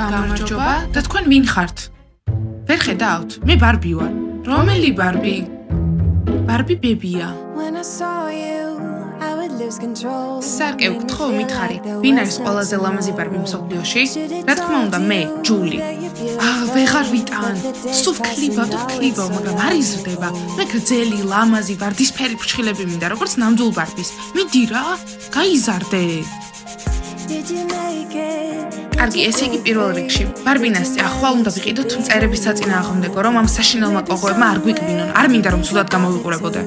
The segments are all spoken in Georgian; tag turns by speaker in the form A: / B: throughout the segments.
A: გამარჯობა და თქვენ ვინ ხართ? ვერ ხედავთ? მე ბარბი ვარ. რომელი ბარბი? ბარბი ბებია. სარკე ვკითხო მითხარი, ვინ არის ყველაზე ლამაზი ბარბი მსოფლიოში? რა თქმა უნდა, მე, ჯული. ვეღარ ვიტან. სულ ვქლიბავ, მაგრამ არ იზრდება. მე გრძელი, ლამაზი, ვარდისფერი ფრჩხილები მინდა, როგორც ნამდვილ ბარბის. მიდი რა, გაიზარდე. კარგი, ესე იგი პირველ რიგში, ბარბინას ახვალ უნდა ვიყიდოთ მწერების საწინააღმდეგო, რომ ამ საშინელმა კოღოებმა არ გვიკვინონ, არ მინდა რომ ცუდად გამოვიყურებოდე.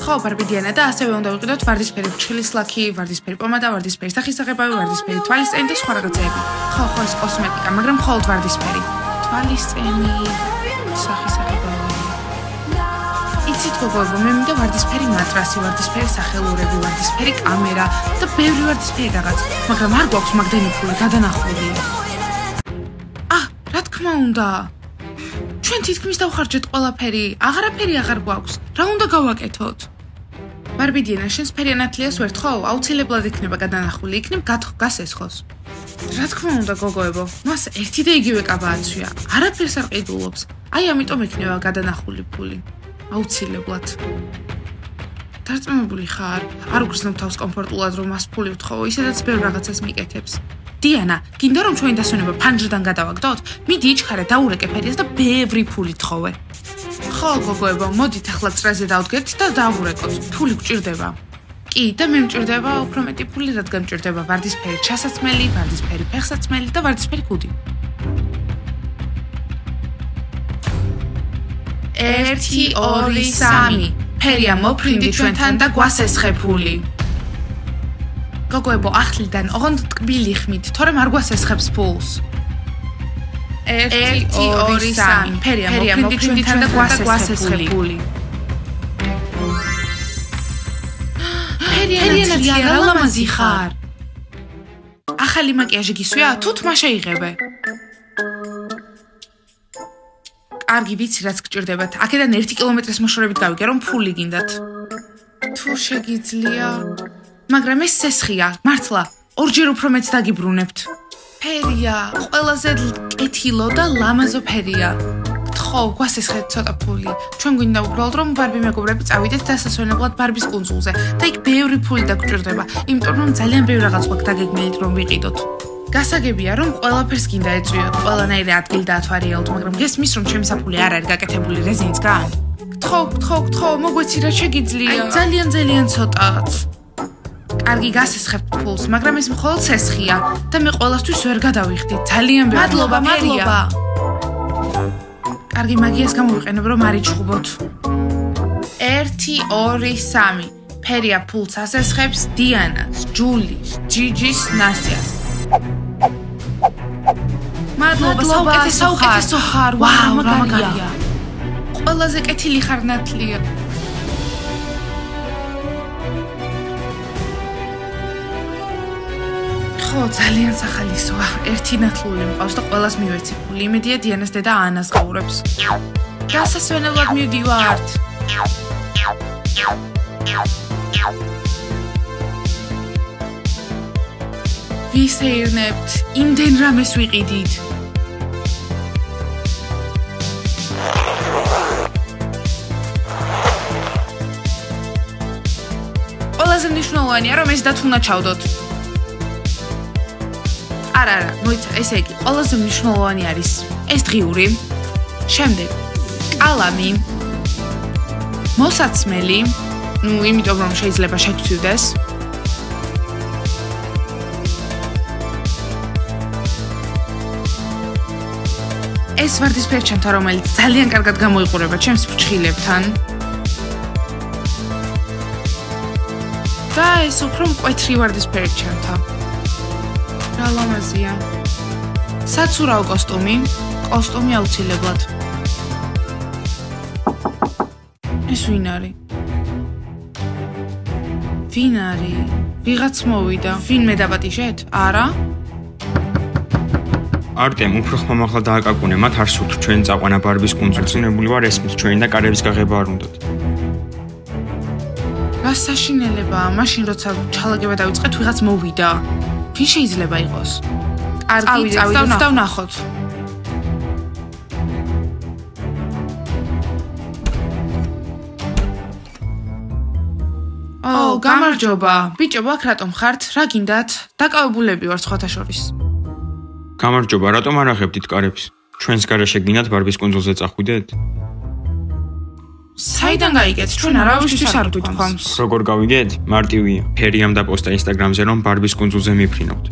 A: ხო, ბარბი დიანა და ასევე უნდა ვიყიდოთ ვარდისფერი ფრჩხილის ლაქი, ვარდისფერი პომადა, ვარდისფერი სახისაღებავი, ვარდისფერი თვალისწენი და სხვა რაღაცეები. ხო, ეს კოსმეტიკა, მაგრამ მხოლოდ ვარდისფერი. თვალისწენი, სახისაღებავი. იცით გოგოებო, მე მინდა ვარდისფერი მატრასი, ვარდისფერი სახელურები, ვარდისფერი კამერა და ბევრი ვარდისფერი რაღაც, მაგრამ არ გვაქვს მაგდენი ფული, გადანახული. რა თქმა უნდა. ჩვენ თითქმის დავხარჯეთ ყველაფერი, აღარაფერი აღარ გვაქვს. რა უნდა გავაკეთოთ? ბარბი დიანა, შენს ფერიანათლიას ვერ თხოვ? აუცილებლად იქნება გადანახული, იქნებ გასესხოს. რა თქმა უნდა გოგოებო, მას ერთი და იგივე კაბა აცვია. არაფერს არ ყიდულობს. აი ამიტომ იქნება გადანახული ფული. აუცილებლად. დარწმუნებული ხარ? არ უგრძნობ თავს კომფორტულად რომ მას ფული ვთხოვო, ისედაც ბევრ რაღაცას მიკეთებს. დიანა, გინდა რომ ჩვენი დასვენება ფანჯრიდან გადავაგდოთ? მიდი იჩქარე, დაურეკე ფერიას და ბევრი ფული თხოვე. ხო, გოგოებო, მოდით ახლა წრეზე დავდგეთ და დავურეკოთ. ფული გვჭირდება. კი, და მე მჭირდება უფრო მეტი ფული, რადგან მჭირდება ვარდისფერი ჩასაცმელი, ვარდისფერი ფეხსაცმელი და ვარდისფერი კუდი. 1 2 3 ფერია მოფრინდი ჩვენთან და გვასესხე ფული. გოგოებო, ახლიდან ოღონდ ტკბილი ხმით, თორემ არ გვასესხებს ფულს. 1 2 3 ფერია მოფრინდი ჩვენთან და გვასესხე ფული. ფერიანათლია, რა ლამაზი ხარ. ახალი მაკიაჟი გისვია? თუ თმა შეიღებე. კარგი, ვიცი რაც გჭირდებათ. აქედან 1 კილომეტრის მოშორებით გავიგე რომ ფული გინდათ. თუ შეგიძლია, მაგრამ ეს სესხია, მართლა, ორჯერ უფრო მეც დაგიბრუნებთ. ფერია, ყველაზე კეთილო და ლამაზო ფერია. გთხოვ, გვასესხეთ ცოტა ფული. ჩვენ გვინდა უბრალოდ რომ ბარბი მეგობრები წავიდეთ დასასვენებლად ბარბის კუნძულზე და იქ ბევრი ფული დაგჭირდება, იმიტომ რომ ძალიან ბევრი რაღაც გვაქვს დაგეგმილით რომ ვიყიდოთ. გასაგებია რომ ყველაფერს გინდა ეწვიოთ, ყველანაირი ადგილი დაათვალიეროთ, მაგრამ გესმის რომ ჩემი საფული არ არის გაკეთებული რეზინისგან? გთხოვ, მოგვეცი რა შეგიძლია? ძალიან ცოტაც. კარგი, გასესხებთ ფულს, მაგრამ ეს მხოლოდ სესხია და მე ყველასთვის ვერ გადავიხდი. ძალიან ბევრი. მადლობა. კარგი, მაგიას გამოვიყენებ რომ არ იჩხუბოთ. 1 2 3 ფერია ფულს ასესხებს დიანას, ჯულის, ჯიჯის, ნასიას. მადლობა, საუკეთესო ხარ. ვაუ, რა მაგარია. ყველაზე კეთილი ხარ ნათლია. ხო, ძალიან სახალისოა. ერთი ნათლული მყავს და ყველას მივეცი ფული. იმედია დიანას დედა ანას გაურებს. დასასვენებლად მივდივართ. ვისეირნებთ, იმდენ რამეს ვიყიდით. ყველაზე მნიშვნელოვანია რომ ეს დათუნა ჩავდოთ. არა, მოიცა, ესე იგი, ყველაზე მნიშვნელოვანი არის ეს დღიური, შემდეგ კალამი, მოსაცმელი, იმიტომ რომ შეიძლება შეგცვიდეს. ეს ვარდისფერი ჩანთა, რომელიც ძალიან კარგად გამოიყურება ჩემს ფრჩხილებთან. და ეს უფრო მკვეთრი ვარდისფერი ჩანთა. რა ლამაზია. საცურაო კოსტუმი აუცილებლად. ეს ვინ არის? ვიღაც მოვიდა. ვინმე დაპატიჟეთ? არა?
B: არტემ, უფრო ხმამაღლა დააკაკუნე, მათ არ სურთ ჩვენი წაყვანა ბარბის კუნძულზე. წინებული ვარ ესმის ჩვენი და კარების გაღება არ უნდათ.
A: რა საშინელებაა, მაშინ როცა ჩალაგება დავიწყეთ, ვიღაც მოვიდა. ვინ შეიძლება იყოს? წავიდეთ და ვნახოთ. გამარჯობა. ბიჭებო, აქ რატომ ხართ? რა გინდათ? დაკავებულები ვარ სხვათა შორის.
B: გამარჯობა, რატომ არ აღებდით კარებს? ჩვენს გარეშე გინდათ ბარბის კუნძულზე წახვიდეთ?
A: საიდან გაიგეთ? ჩვენ არავისთვის არ გვითხავს.
B: როგორ გავიგეთ? მარტივია. ფერიამ დაპოსტა Instagram-ზე, რომ ბარბის კუნძულზე მიფრინავთ.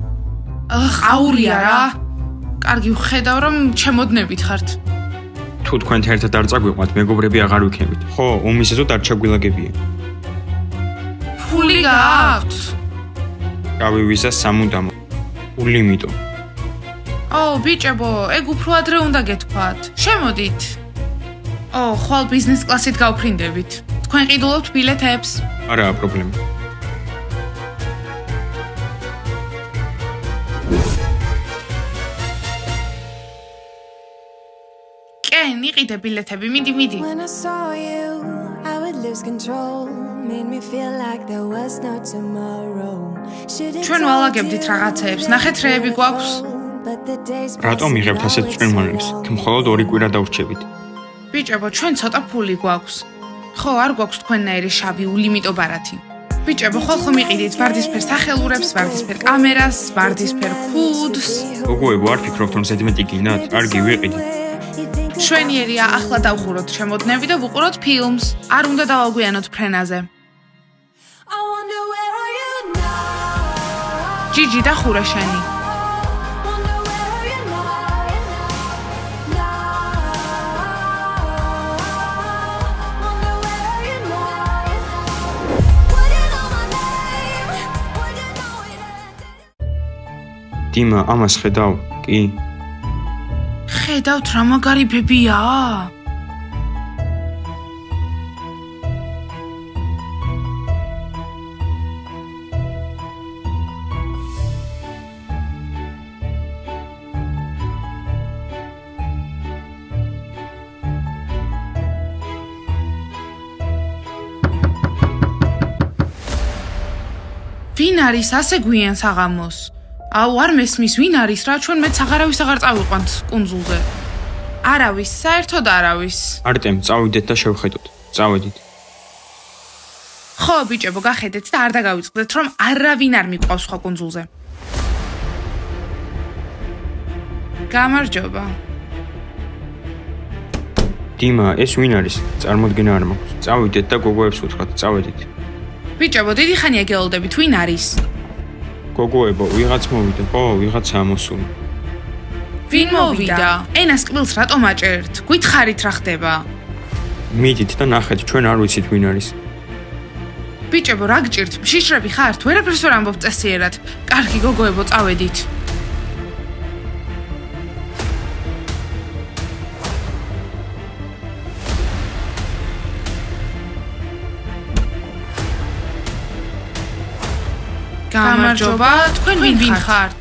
A: ყაურია რა. კარგი, ვხედავ, რომ ჩემოდნებით ხართ.
B: თუ თქვენ ერთად არ წაგვიყვანთ, მეგობრები აღარ ვიქნებით. ხო, უმისესოდ არ ჩაგვილაგებია.
A: ფული გააქვთ?
B: გავივიზა სამუდამო. ულიმიტო.
A: ბიჭებო, ეგ უფრო ადრე უნდა გეთქვათ. შემოდით. ხვალ ბიზნეს კლასით გავფრინდებით. თქვენ ყიდულობთ ბილეთებს?
B: არაა პრობლემა.
A: კენ, იყიდე ბილეთები, მიდი. ჩვენ ვალაგებდით რაღაცეებს, ნახეთ რეები გვაქვს.
B: რატომ იღებთ ასეთ წვერმანებს? მხოლოდ 2 კვირა დავრჩებით.
A: ბიჭებო, ჩვენ ცოტა ფული გვაქვს. ხო, არ გვაქვს თქვენნაირი შავი ულიმიტო ბარათი. ბიჭებო, ხომ იყიდით ვარდისფერ სახელურებს, ვარდისფერ კამერას, ვარდისფერ ფუდს.
B: გოგოებო, არ ფიქრობთ, რომ ზედმეტი გინდათ? კარგი, ვიყიდით.
A: შვენიერია, ახლა დავხუროთ შემოდნები და ვუყუროთ ფილმს. არ უნდა დავაგვიანოთ ფრენაზე. ჯიჯი, დახურე შენი.
B: დიმა, ამას ხედავ? კი.
A: ხედავთ რა მაგარი ბებია? ვინ არის ასე გვიან საღამოს? არ მესმის ვინ არის რა, ჩვენ მეც აღარავის აღარ წავიყვანთ კუნძულზე. არავის, საერთოდ არავის.
B: არტემ, წავიდეთ და შევხედოთ. წავედით.
A: ხო, ბიჭებო, გახედეთ და არ დაგავიწყდეთ, რომ არავინ არ მიყვავს სხვა კუნძულზე. გამარჯობა.
B: დიმა, ეს ვინ არის? წარმოდგენა არ მაქვს. წავიდეთ და გოგოებს ვუთხრათ, წავედით.
A: ბიჭებო, დიდი ხანია გეოლდებით, ვინ არის?
B: გოგოებო, ვიღაც მოვიდა. ხო, ვიღაცაა მოსული.
A: ვინ მოვიდა? ენას კბილს რატომ აჭერთ? გითხარით რა ხდება?
B: მიდით და ნახეთ, ჩვენ არ ვიცით ვინ არის.
A: ბიჭებო, რა გჭირთ? შიშრები ხართ? ვერაფერს ვერ ამბობ წესიერად. კარგი, გოგოებო, წავედით. გამარჯობა, თქვენ ვინ ხართ?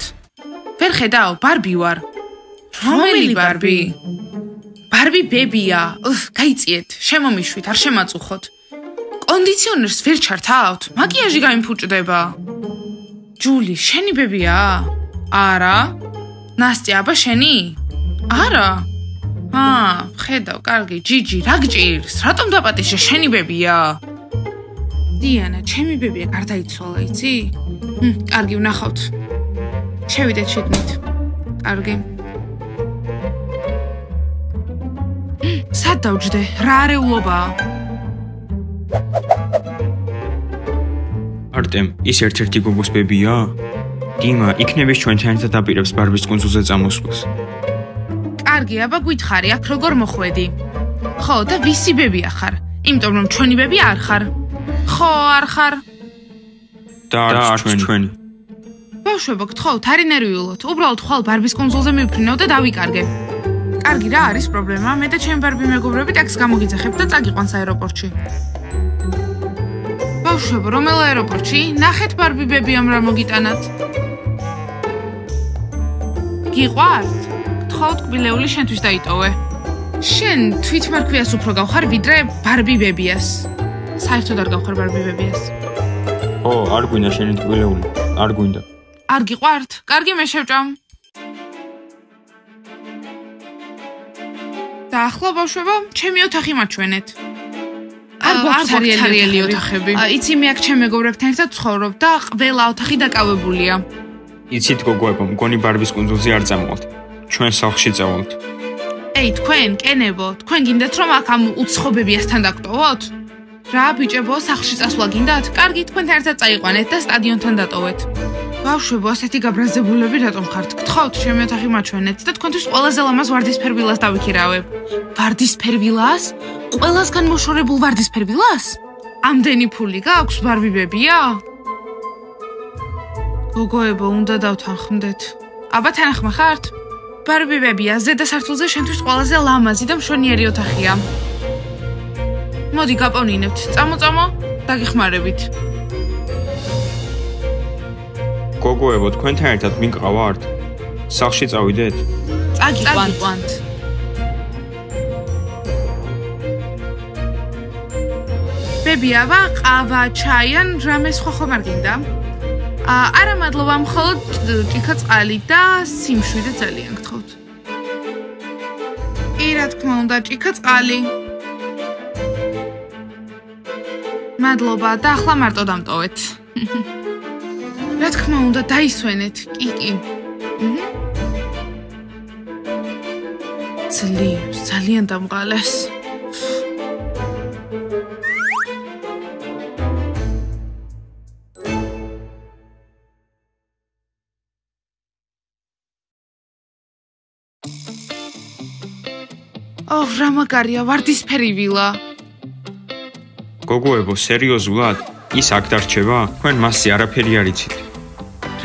A: ვერ ხედავ, ბარბი ვარ. რომელი ბარბი? ბარბი ბებია. გაიწიეთ, შემომიშვით, არ შემაწუხოთ. კონდიციონერს ვერ ჩართავთ? მაკიაჟი გაიმფუჭდება. ჯული, შენი ბებია? არა. ნასტია, აბა შენი? არა. ხედავ, კარგი, ჯიჯი, რა გჭირს? რატომ დაპატიშე, შენი ბებია? დიანა, ჩემი ბებია გარდაიცვალა, იცი? კარგი, ვნახავთ. შევიდეთ შიგნით. კარგი. სად დავჯდე? რა არეულობაა?
B: არტემ, ის ერთ-ერთი გოგოს ბებია? დიმა, იქნების ჩვენთან ერთად აპირებს ბარბის კუნძულზე წამოსვლას.
A: კარგი, აბა გითხარი, აქ როგორ მოხვედი? ხო, და ვისი ბებია ხარ? იმიტომ რომ ჩვენი ბები არ ხარ. ხო, არ ხარ.
B: და არც ჩვენი.
A: ბავშვებო, გთხოვთ, არ ინერვიულოთ. უბრალოდ ხვალ ბარბის კუნძულზე მივფრინავ და დავიკარგებ. კარგი, რა არის პრობლემა? მე და ჩემი ბარბი მეგობრები ტექს გამოგიძახებთ და წაგიყვანს აეროპორტში. ბავშვებო, რომელ აეროპორტში? ნახეთ ბარბი ბებიამ რა მოგიტანათ. გიყვართ? გთხოვთ, კბილეული შენთვის დაიტოვე. შენ თვითმარქვიას უფრო გავხარ, ვიდრე ბარბი ბებიას. საერთოდ არ გავხარ ბარბი ბებიას.
B: არ გვინდა შენი კბილეული, არ გვინდა.
A: არ გიყვართ? კარგი, მე შევჭამ. და ახლა ბავშვებო, ჩემი ოთახი მაჩვენეთ. არ გვაქვს არიელი ოთახები. იცი მე აქ ჩემ მეგობრებთან ერთად ვცხოვრობ და ყველა ოთახი დაკავებულია.
B: იცით გოგოებო, მგონი ბარბის კუნძულზე არ წამოვალთ. ჩვენ სახლში წავალთ.
A: ეი, თქვენ, კენებო, თქვენ გინდათ რომ აქ ამ უცხო ბებიასთან დაგტოვოთ? რა ბიჭებო, სახლში წასვლა გინდათ? კარგი, თქვენთან ერთად წაიყვანეთ და სტადიონთან დატოვეთ. ბავშვებო, ასეთი გაბრაზებულები რატომ ხართ? გთხოვთ, ჩემი ოთახი მაჩვენეთ და თქვენთვის ყველაზე ლამაზ ვარდისფერ ვილას დავიქირავებ. ვარდისფერ ვილას? ყველასგან მოშორებულ ვარდისფერ ვილას? ამდენი ფული გაქვს ბარბი ბებია? გოგოებო, უნდა დავთანხმდეთ. აბა თანახმა ხართ? ბარბი ბებია, ზედა სართულზე შენთვის ყველაზე ლამაზი და მშვენიერი ოთახია. მოდი გაპოვნინებთ. წამოწამო, დაგიხმარებით.
B: გოგოებო, თქვენთან ერთად მიყავართ? სახლში წავიდეთ?
A: წაგიყვანთ. ბებია, ყავა, ჩაი ან რამე სხვა ხომ არ გინდა? არა მადლობა, მხოლოდ ჭიქა წყალი და სიმშვიდე ძალიან გთხოვთ. კი, რა თქმა უნდა, ჭიქა წყალი. მადლობა და ახლა მარტო დამტოვეთ. რა თქმა უნდა, დაისვენეთ. კი. ძლიერს, ძალიან დამყალეს. რა მაგარია, ვარდისფერი ვილა.
B: გოგოებო, სერიოზულად? ის აქ დარჩება? თქვენ მასზე არაფერი არ იცით.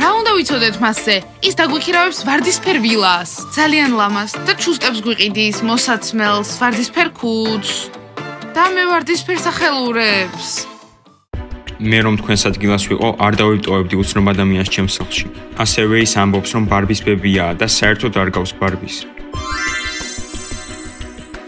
A: რა უნდა ვიცოდეთ მასზე? ის დაგვიქირავებს ვარდისფერ ვილას. ძალიან ლამაზ და ჩუსტებს გვიყიდის, მოსაცმელს, ვარდისფერ ქუდს და მე ვარდისფერ სახელურებს.
B: მე რომ თქვენს ადგილას ვიყო, არ დავიტოვებდი უცნობ ადამიანს ჩემს სახლში. ასევე ის ამბობს, რომ ბარბის ბებიაა და საერთოდ არ გავს ბარბის.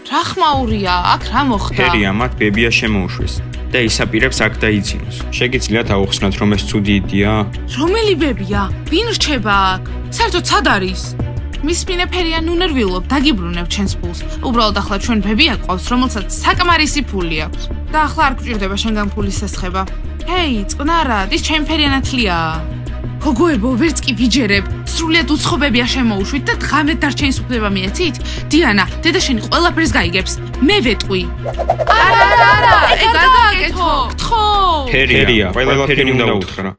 A: რა ხმაურია, აქ რა მოხდა?
B: ფერია მათ ბებია შემოუშვეს და ისაპირებს აქ დაიცინოს. შეგიძლიათ აუხსნათ, რომ ეს ცუდი იდეა?
A: რომელი ბებია? ვინ რჩება აქ? საერთოდ სად არის? მის მინეფერია ნუ ნერვიულობ, დაგიბრუნებ ჩვენს ფულს. უბრალოდ ახლა ჩვენ ბებია ყავს, რომელსაც საკმარისი ფული აქვს. და ახლა არ გვჭირდება შენგან ფულის სასხება. ჰეი, წყნარად, ის ჩემი ფერიანათლია. გოგოებო, ვერც კი ვიჯერებ. სრულიად უცხო ბებია შემოუშვით და დღამეთ დარჩენის უფლება მიეცით? დიანა, დედა შენი ყველაფერს გაიგებს. მე ვეტყვი. არა, ეგ არ გააკეთო. გთხოვ.
B: ფერია, ყველაფერი უნდა უთხრა.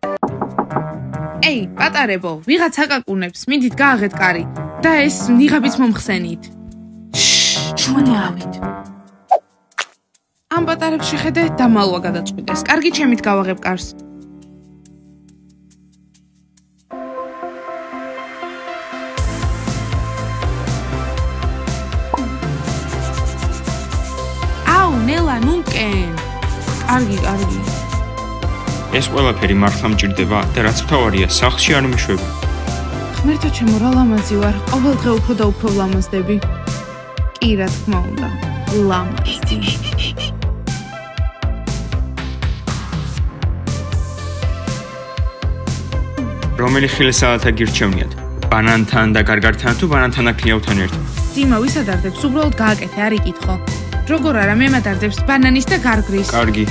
A: ეი, პატარებო, ვიღაც აკაკუნებს, მინდით გააღეთ კარი და ეს ნიღაბიც მომხსენით. შუანეავით. ამ პატარებს შეხედე და მალვა გადაწყვიტეს. კარგი, ჩემით გავაღებ კარს. ნელა ნუნკენ. კარგი.
B: ეს ყველაფერი მართლა მჭირდება და რაც მთავარია, სახლში არ მიშვები.
A: ღმერთო ჩემო, რა ლამაზი ვარ. ყოველ დღე უფრო და უფრო ლამაზდები. კი, რა თქმა უნდა. ლამაზი.
B: რომელი ხილესალათა გირჩევნიათ? ბანანთან და გარგართან თუ ბანანთან და ქლიავთან ერთად?
A: დიმა, ვის ადარდებს? უბრალოდ გააკეთე, არ იკითხო. როგორ არა, მე მადარდებს ბანანის და გარგრის.
B: კარგი.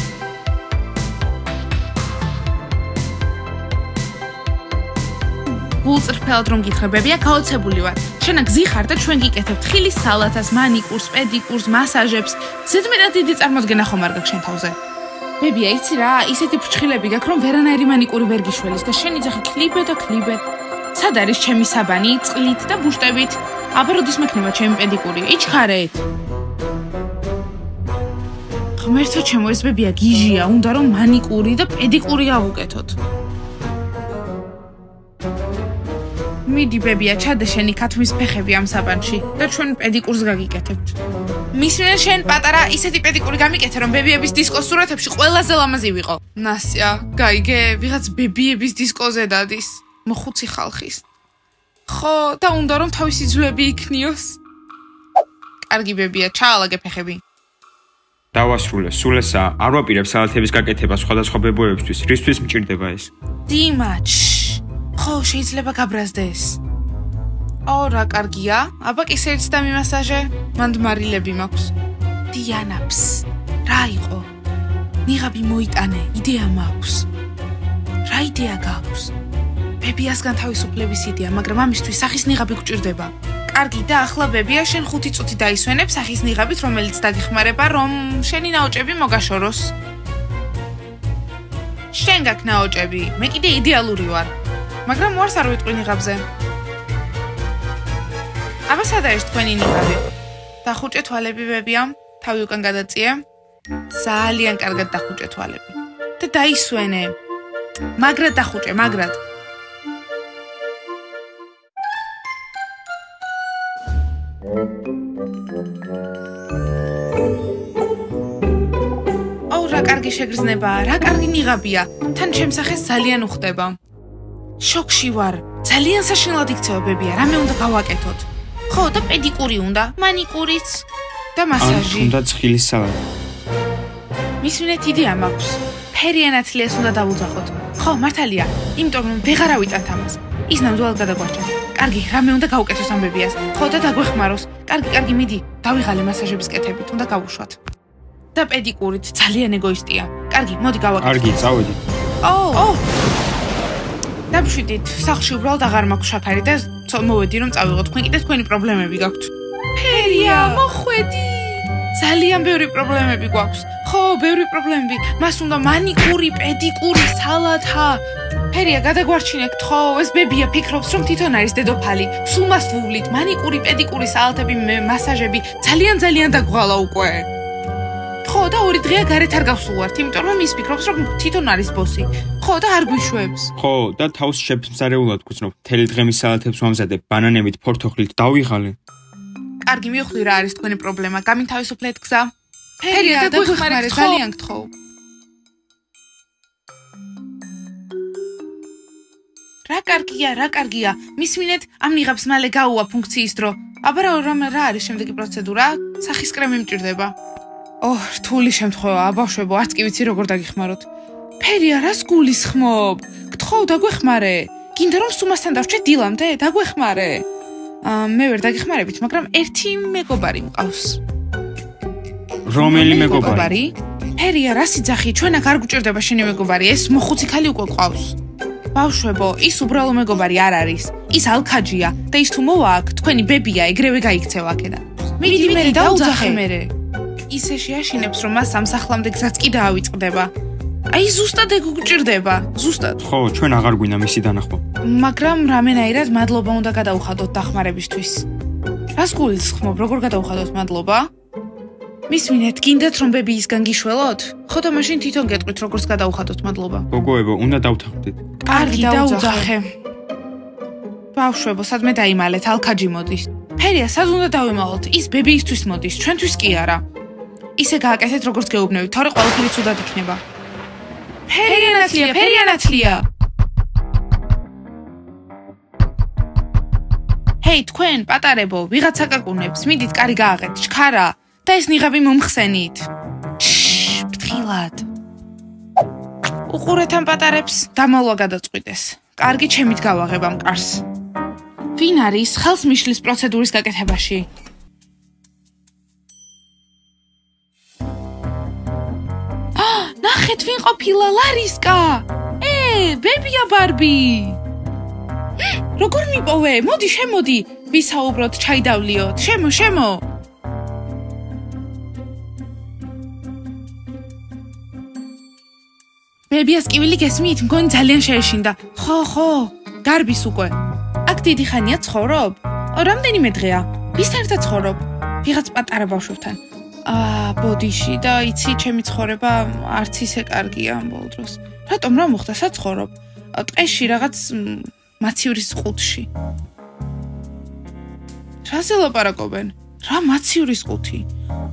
A: გულწრფელად რომ გითხრებებია, გაოცებული ვარ. შენ გზიხარ და ჩვენ გიკეთებთ ხილის სალათას, მანიკურს, პედიკურს, მასაჟებს. ზედმეტად დიდი წარმოდგენა ხომ არ გაქვს შენ თავზე? ბებია, იცი რა, ისეთი ფრჩხილები გაქვს, რომ ვერანაირი მანიკური ვერ გიშველის და შენი ძახი კლიბე. სად არის ჩემი საბანი, წყლით და ბუშტებით? აბა როდის მექნება ჩემი პედიკური? იჩქარეთ. ღმერთო ჩემო, ეს ბებია გიჟია, უნდა რომ მანიკური და პედიკური ავუკეთოთ. მიდი ბებია, ჩადე შენი ქათმის ფეხები ამ საბანში და ჩვენ პედიკურს გაგიკეთებთ. მისმენ შენ პატარა ისეთი პედიკური გამიკეთე, რომ ბებიების დისკოს სურათებში ყველაზე ლამაზი ვიყო. ნასია, გაიგე, ვიღაც ბებიების დისკოზე დადის. მოხუცი ხალხის. ხო, და უნდა რომ თავისი ძვლები იქნიოს. კარგი ბებია, ჩაალაგე ფეხები.
B: დავასრულე, სულ ესაა. არ ვაპირებ სალათების გაკეთება სხვადასხვა ბებოებისთვის. რისთვის მჭირდება ეს?
A: დიმა, ხო, შეიძლება გაბრაზდეს. რა კარგია. აბა კისერიც და მიმასაჟე. მანდ მარილები მაქვს. დიანა, რა იყო? ნიღაბი მოიტანე, იდეა მაქვს. რა იდეა გაქვს? ბებიასგან თავისუფლების იდეა, მაგრამ ამისთვის სახის ნიღაბი გჭირდება. კარგი და ახლა ბებია შენ 5 წუთი დაისვენებ სახის ნიღაბით, რომელიც დაგიხმარება, რომ შენი ნაოჭები მოგაშოროს. შენ გაქვს ნაოჭები, მე კიდე იდეალური ვარ. მაგრამ უარს არ ვიტყვი ნიღაბზე. აბა სადაა თქვენი ნიღაბი? დახუჭე თვალები ბებიამ, თავი უკან გადაწიე. ძალიან კარგად დახუჭე თვალები. და დაისვენე. მაგრად დახუჭე, მაგრად. რა კარგი შეგრძნება, რა კარგი ნიღაბია. თან შემსახეს ძალიან უხდება. შოქში ვარ. ძალიან საშინლად იქცევა ბებია, რამე უნდა გავაკეთოთ. ხო, და პედიკური უნდა, მანიკურიც და მასაჟი.
B: უნდა ცხილის სალატი.
A: მისმინეთ იდეა მაქვს. ფერიანათლიას უნდა დავუძახოთ. ხო, მართალია, იმიტომ რომ ვეღარ ავიტანთ ამას. ის ნამდვილად გადაგვარჩა. კარგი, რამე უნდა გავუკეთოს ამ ბებიას. ხო, და დაგვეხმაროს. კარგი, მიდი, დავიღალე მასაჟების კეთებით, უნდა გავუშვათ. და პედიკურით ძალიან ეგოისტია. კარგი, მოდი გავაკეთოთ.
B: კარგი, წავედით.
A: დაბშვიდით, სახლში უბრალოდ აღარ მაქვს შაქარი და მოვედი რომ წავიღოთ. თქვენ კიდე თქვენი პრობლემები გაქვთ. ფერია, მოხვედი. ძალიან ბევრი პრობლემები გვაქვს. ხო, ბევრი პრობლემები. მას უნდა მანიკური, პედიკური, სალათა. ფერია, გადაგვარჩინეთ ხო? ეს ბებია ფიქრობს რომ თვითონ არის დედოფალი. სულ მას ვუვლით, მანიკური, პედიკური, სალათები, მასაჟები. ძალიან დაგღალა უკვე. ხო, და 2 დღეა გარეთ არ გავსულვართ, იმიტომ რომ ის ფიქრობს რომ თვითონ არის ბოსი. ხო, და არ გვიშვებს.
B: ხო, და თავს შეფსმსარეულად გვცნობ. თელი დღე მის სალათებს ვამზადებ, ბანანებით, ფორთოხლით დავიღალე.
A: კარგი, მივხვდი რა არის თქვენი პრობლემა. გამითავისუფლეთ გზა. ფერია, დაგვეხმარეთ, ძალიან გთხოვ. რა კარგია. მისმინეთ, ამ ნიღაბს მალე გაუვა ფუნქციის დრო. აბა რა არის შემდეგი პროცედურა? სახის კრემი მჭირდება. რთული შემთხვევა, აბავშვებო, არც კი ვიცი როგორ დაგიხმაროთ. ფერია, რას გულისხმობ? გთხოვ, დაგვეხმარე. გინდა რომ სუმასთან დავრჩეთ დილამდე? დაგვეხმარე. მე ვერ დაგიხმარებით, მაგრამ ერთი მეგობარი მყავს.
B: რომელი მეგობარი?
A: ფერია, რა სიძახი, ჩვენ აქ არ გვჭირდება შენი მეგობარი, ეს მოხუცი ქალი უკვე ყავს. ბავშვებო, ის უბრალო მეგობარი არ არის. ის ალქაჯია და ის თუ მოვა აქ, თქვენი ბებია ეგრევე გაიქცევა აქედან. მიდი მე დაუძახე მე. ისე შეაშინებს რომ მას სამსახლამდე გზაც კი დაავიწყდება. აი ზუსტად ეგ გვჭირდება, ზუსტად.
B: ხო, ჩვენ აღარ გვინდა მისი დანახვა.
A: მაგრამ რამენაირად მადლობა უნდა გადაუხადოთ დახმარებისთვის. რას გულისხმობ, როგორ გადაუხადოთ მადლობა? მისმინეთ, გინდათ რომ ბებიისგან გიშველოთ? ხო და მაშინ თვითონ გეტყვით როგორს გადაუხადოთ მადლობა.
B: გოგოებო, უნდა დავთანხმდით.
A: კარგი, დაუძახე. ბავშვებო, სადმე დაიმალეთ, ალქაჯი მოდის. ფერია, სად უნდა დავიმალოთ? ის ბებიისთვის მოდის, ჩვენთვის კი არა. ისე გააკეთეთ როგორც გეუბნებით, თორე ყველაფერი ცუდად იქნება. ფერიანათლია. ჰეი, თქვენ, პატარებო, ვიღაცა გაკუნებს, მიდით კარი გააღეთ, ჩქარა და ეს ნიღაბი მომხსენით. ფრთხილად. უყურეთ ამ პატარებს, დამალვა გადაწყვიტეს. კარგი, ჩემით გავაღებ ამ კარს. ვინ არის ხელს მიშლის პროცედურის გაკეთებაში? ნახეთ, ვინ ყოფილა ლარისკა? ბებია ბარბი. როგორ მიპოვე? მოდი, შემოდი. ვისაუბროთ, ჩაი დავლიოთ. შემო. ბებიას კივილი გესმით, მგონი ძალიან შეეშინდა. ხო, გარბის უკვე. აქ დიდი ხანია ცხოვრობ? რამდენიმე დღეა. ვისთან ერთად ცხოვრობ? ვიღაც პატარა ბავშვებთან. ბოდიში და იცი, ჩემი ცხოვრება არც ისე კარგია ამ ბოლო დროს. რატომ რა მოხდა? სად ცხოვრობ? ტყეში რაღაც მაციურის ყუთში. რაზე ლაპარაკობენ? რა მაციურის ყუთი?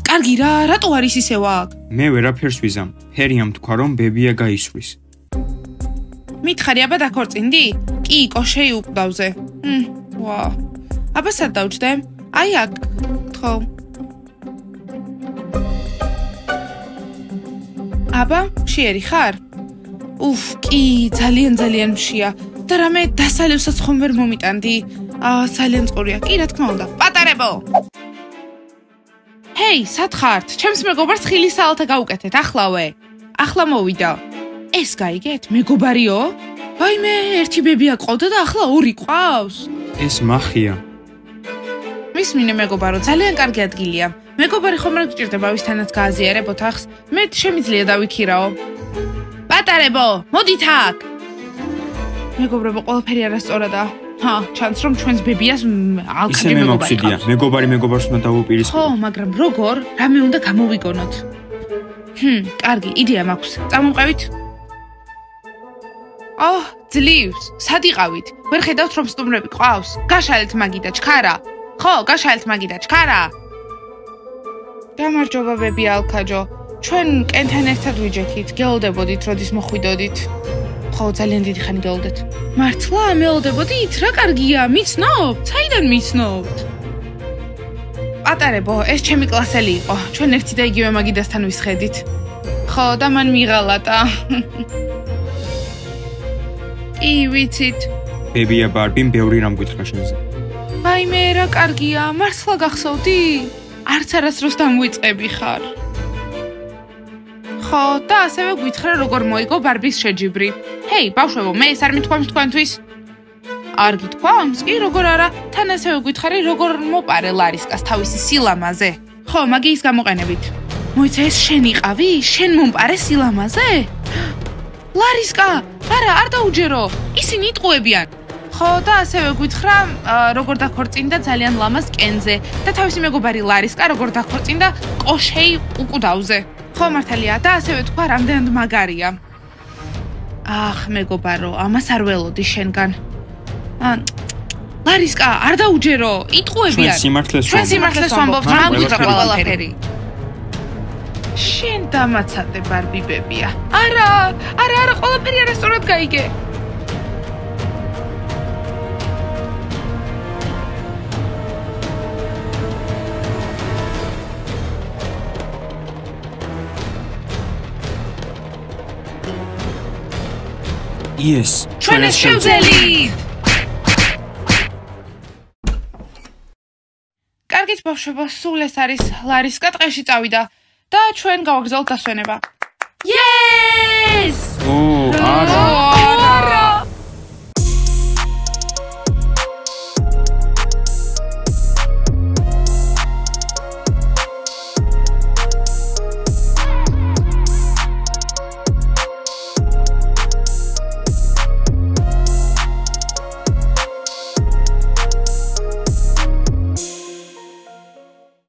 A: კარგი რა, რატო არის ისევ აქ?
B: მე ვერაფერს ვიზამ. ფერიამ თქვა რომ ბებია გაისვრის.
A: მითხარი, აბა დაქორწინდი? კი, კოშეი უკვდავზე. ვა. აბა სად დავჯდე? აი აქ, ხო. აბა, მშიერი ხარ? კი, ძალიან მშია. და რამე დასალევსაც ხომ ვერ მომიტანდი. ძალიან წყურია. კი, რა თქმა უნდა. პატარებო. ჰეი, სათხართ? ჩემს მეგობარს ხილის საალთა გაუკეთეთ, ახლავე. ახლა მოვიდა. ეს გაიგეთ, მეგობარიო? ვაიმე, ერთი ბებია ყავდა და ახლა ორი ყავს.
B: ეს მახია.
A: მისმინე მეგობარო, ძალიან კარგი ადგილია. მეგობარი ხომ არ გჭირდება ვისთანაც გააზიარებ ოთახს? მე შემიძლია დავიქირაო. პატარებო, მოდით აქ. მეგობრებო, ყველაფერი არასწორადაა. ჩანს რომ ჩვენს ბებიას ალქანი მეგობარი ყავს.
B: მეგობარი მეგობარს უნდა დაუპირისპირო.
A: ხო, მაგრამ როგორ? რამე უნდა გამოვიგონოთ. კარგი, იდეა მაქვს. წამოვყევით? ძლივს, სად იყავით? ვერ ხედავთ რომ სტუმრები ყავს? გაშალეთ მაგიდა, ჩქარა. ხო, გაშალეთ მაგიდა, ჩქარა. გამარჯობა ბები ალქაჯო. ჩვენ კენთან ერთად ვიჯექით, გეოლდებოდით, როდის მოხვიდოდით. ხო, ძალიან დიდი ხანი გეოლდეთ. მართლა, მეოლდებოდით? რა კარგია, მიცნობთ? საიდან მიცნობთ? პატარებო, ეს ჩემი კლასელი იყო. ჩვენ ერთი და იგივე მაგიდასთან ვისხედით. ხო, და მან მიღალატა. კი, ვიცით.
B: ბებია ბარბიმ ბევრი რამ გითხრა შენზე.
A: ვაიმე, რა კარგია, მართლა გახსოვდი? არც არასდროს დამვიწყები ხარ. ხო, და ასევე გითხრა როგორ მოიგო ბარბის შეჯიბრი. ჰეი, ბავშვებო, მე ეს არ მithქვამს თქვენთვის? არ გითქვამს? კი, როგორ არა, თან ასევე გითხარი როგორ მოპარე ლარისკას თავისი სილამაზე. ხო, მაგიის გამოყენებით. მოიცა ეს შენ იყავი? შენ მომპარე სილამაზე? ლარისკა, არა, არ დაუჯერო. ისინი იტყუებიან. ხო, და ასევე გითხრა როგორ დაქორწინდა ძალიან ლამაზ კენზე და თავისი მეგობარი ლარისკა როგორ დაქორწინდა კოშეი უკუდავზე. ხო, მართალია, და ასევე თქვა რამდენად მაგარია. მეგობარო, ამას არ ველოდი შენგან. ლარისკა, არ დაუჯერო, იტყუებიან. ჩვენ სიმართლეს ვამბობთ, რა გითხრა ყველაფერი. შენ დამაცადე ბარბი ბებია. არა, ყველაფერი არასწორად გაიგე.
B: Yes,
A: ჩვენ ეს შევძელით. კარგით ბავშვებო, სულ ეს არის ლარისკა ტყეში წავიდა და ჩვენ გავაგზავნოთ დასვენება. Yes!
B: არა.